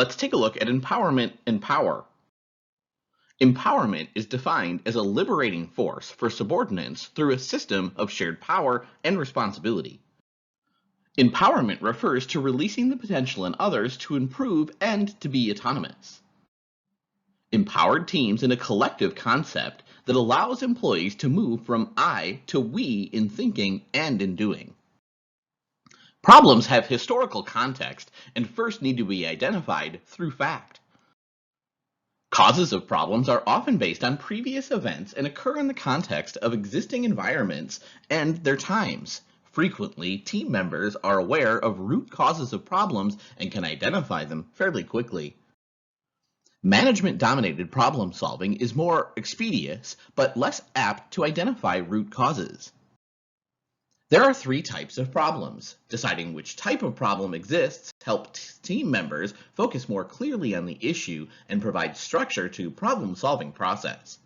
Let's take a look at empowerment and power. Empowerment is defined as a liberating force for subordinates through a system of shared power and responsibility. Empowerment refers to releasing the potential in others to improve and to be autonomous. Empowered teams in a collective concept that allows employees to move from I to we in thinking and in doing. Problems have historical context and first need to be identified through fact. Causes of problems are often based on previous events and occur in the context of existing environments and their times. Frequently, team members are aware of root causes of problems and can identify them fairly quickly. Management-dominated problem solving is more expeditious, but less apt to identify root causes. There are three types of problems. Deciding which type of problem exists helps team members focus more clearly on the issue and provide structure to problem-solving process.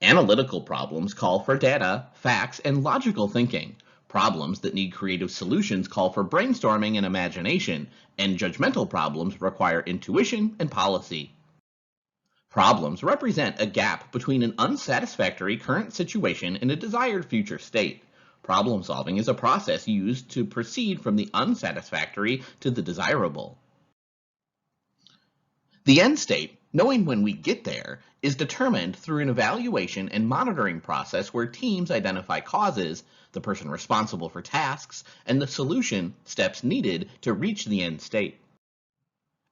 Analytical problems call for data, facts, and logical thinking. Problems that need creative solutions call for brainstorming and imagination, and judgmental problems require intuition and policy. Problems represent a gap between an unsatisfactory current situation and a desired future state. Problem solving is a process used to proceed from the unsatisfactory to the desirable. The end state, knowing when we get there, is determined through an evaluation and monitoring process where teams identify causes, the person responsible for tasks, and the solution steps needed to reach the end state.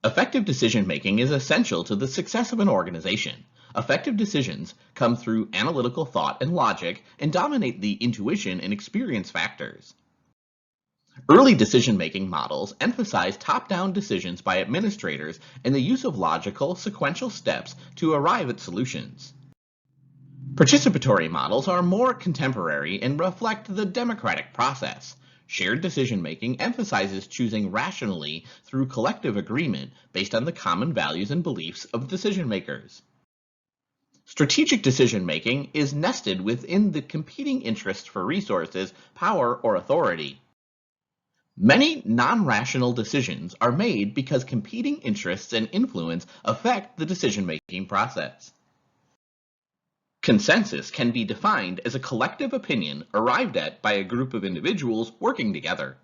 Effective decision-making is essential to the success of an organization. Effective decisions come through analytical thought and logic and dominate the intuition and experience factors. Early decision-making models emphasize top-down decisions by administrators and the use of logical, sequential steps to arrive at solutions. Participatory models are more contemporary and reflect the democratic process. Shared decision-making emphasizes choosing rationally through collective agreement based on the common values and beliefs of decision-makers. Strategic decision-making is nested within the competing interests for resources, power, or authority. Many non-rational decisions are made because competing interests and influence affect the decision-making process. Consensus can be defined as a collective opinion arrived at by a group of individuals working together.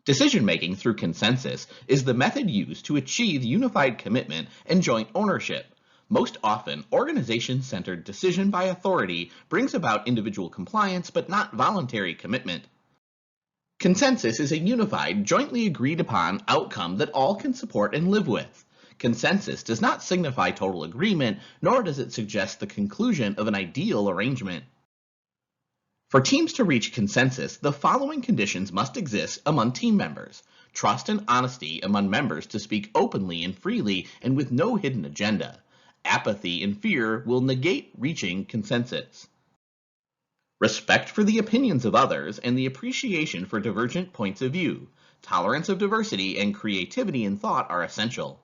Decision-making through consensus is the method used to achieve unified commitment and joint ownership. Most often, organization-centered decision by authority brings about individual compliance but not voluntary commitment. Consensus is a unified, jointly agreed upon outcome that all can support and live with. Consensus does not signify total agreement, nor does it suggest the conclusion of an ideal arrangement. For teams to reach consensus, the following conditions must exist among team members. Trust and honesty among members to speak openly and freely and with no hidden agenda. Apathy and fear will negate reaching consensus. Respect for the opinions of others and the appreciation for divergent points of view. Tolerance of diversity and creativity in thought are essential.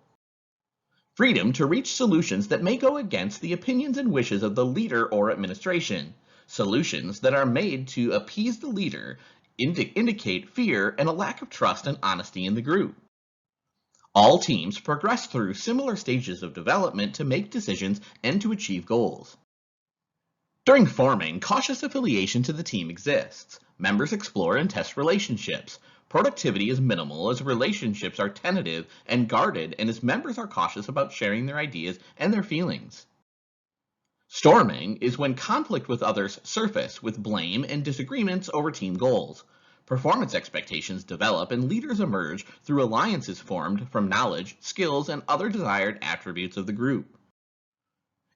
Freedom to reach solutions that may go against the opinions and wishes of the leader or administration. Solutions that are made to appease the leader indicate fear and a lack of trust and honesty in the group. All teams progress through similar stages of development to make decisions and to achieve goals. During forming, cautious affiliation to the team exists. Members explore and test relationships. Productivity is minimal as relationships are tentative and guarded and as members are cautious about sharing their ideas and their feelings. Storming is when conflict with others surface with blame and disagreements over team goals. Performance expectations develop and leaders emerge through alliances formed from knowledge, skills, and other desired attributes of the group.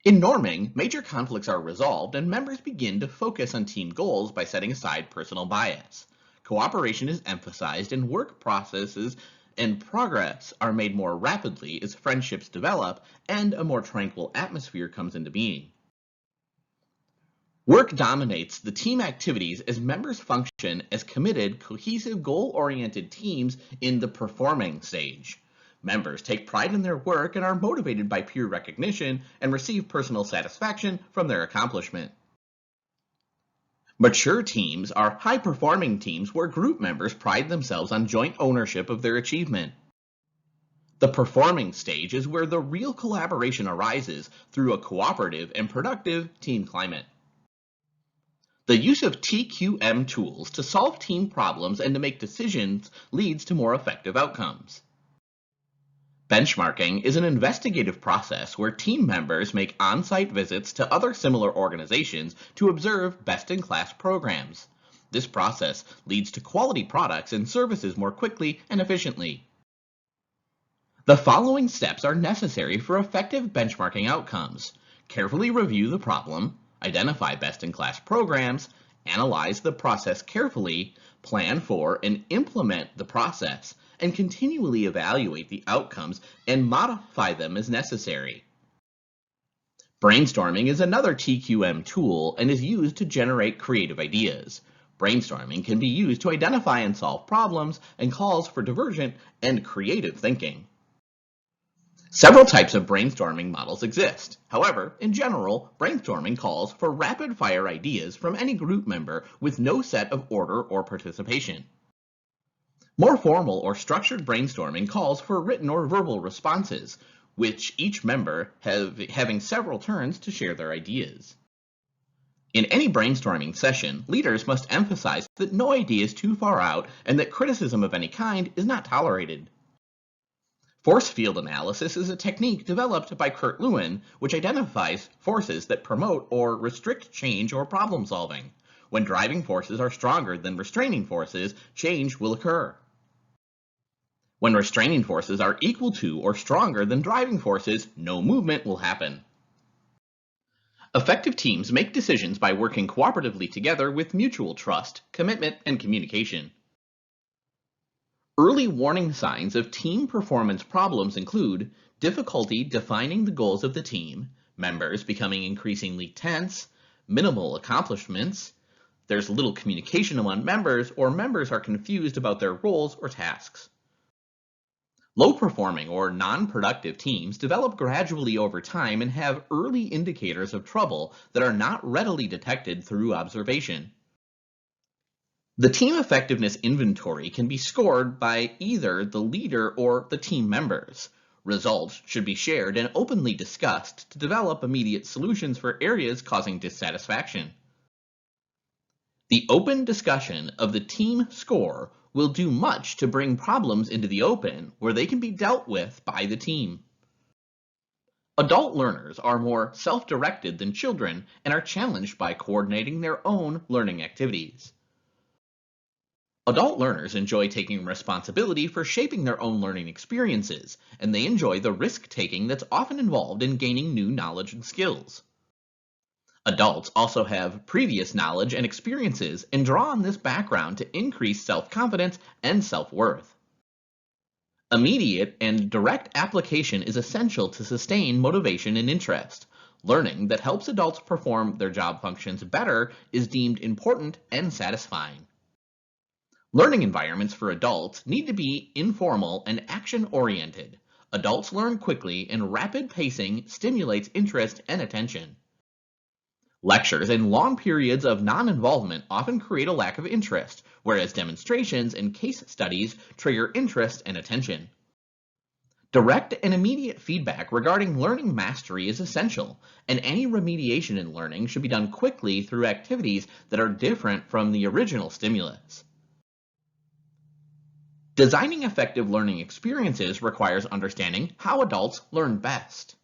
In norming, major conflicts are resolved and members begin to focus on team goals by setting aside personal bias. Cooperation is emphasized and work processes and progress are made more rapidly as friendships develop and a more tranquil atmosphere comes into being. Work dominates the team activities as members function as committed, cohesive, goal-oriented teams in the performing stage. Members take pride in their work and are motivated by peer recognition and receive personal satisfaction from their accomplishment. Mature teams are high-performing teams where group members pride themselves on joint ownership of their achievement. The performing stage is where the real collaboration arises through a cooperative and productive team climate. The use of TQM tools to solve team problems and to make decisions leads to more effective outcomes. Benchmarking is an investigative process where team members make on-site visits to other similar organizations to observe best-in-class programs. This process leads to quality products and services more quickly and efficiently. The following steps are necessary for effective benchmarking outcomes. Carefully review the problem, identify best-in-class programs, analyze the process carefully, plan for and implement the process, and continually evaluate the outcomes and modify them as necessary. Brainstorming is another TQM tool and is used to generate creative ideas. Brainstorming can be used to identify and solve problems and calls for divergent and creative thinking. Several types of brainstorming models exist. However, in general, brainstorming calls for rapid-fire ideas from any group member with no set of order or participation. More formal or structured brainstorming calls for written or verbal responses, which each member having several turns to share their ideas. In any brainstorming session, leaders must emphasize that no idea is too far out and that criticism of any kind is not tolerated. Force field analysis is a technique developed by Kurt Lewin, which identifies forces that promote or restrict change or problem solving. When driving forces are stronger than restraining forces, change will occur. When restraining forces are equal to or stronger than driving forces, no movement will happen. Effective teams make decisions by working cooperatively together with mutual trust, commitment, and communication. Early warning signs of team performance problems include difficulty defining the goals of the team, members becoming increasingly tense, minimal accomplishments, there's little communication among members, or members are confused about their roles or tasks. Low-performing or non-productive teams develop gradually over time and have early indicators of trouble that are not readily detected through observation. The team effectiveness inventory can be scored by either the leader or the team members. Results should be shared and openly discussed to develop immediate solutions for areas causing dissatisfaction. The open discussion of the team score will do much to bring problems into the open where they can be dealt with by the team. Adult learners are more self-directed than children and are challenged by coordinating their own learning activities. Adult learners enjoy taking responsibility for shaping their own learning experiences, and they enjoy the risk-taking that's often involved in gaining new knowledge and skills. Adults also have previous knowledge and experiences and draw on this background to increase self-confidence and self-worth. Immediate and direct application is essential to sustain motivation and interest. Learning that helps adults perform their job functions better is deemed important and satisfying. Learning environments for adults need to be informal and action-oriented. Adults learn quickly, and rapid pacing stimulates interest and attention. Lectures and long periods of non-involvement often create a lack of interest, whereas demonstrations and case studies trigger interest and attention. Direct and immediate feedback regarding learning mastery is essential, and any remediation in learning should be done quickly through activities that are different from the original stimulus. Designing effective learning experiences requires understanding how adults learn best.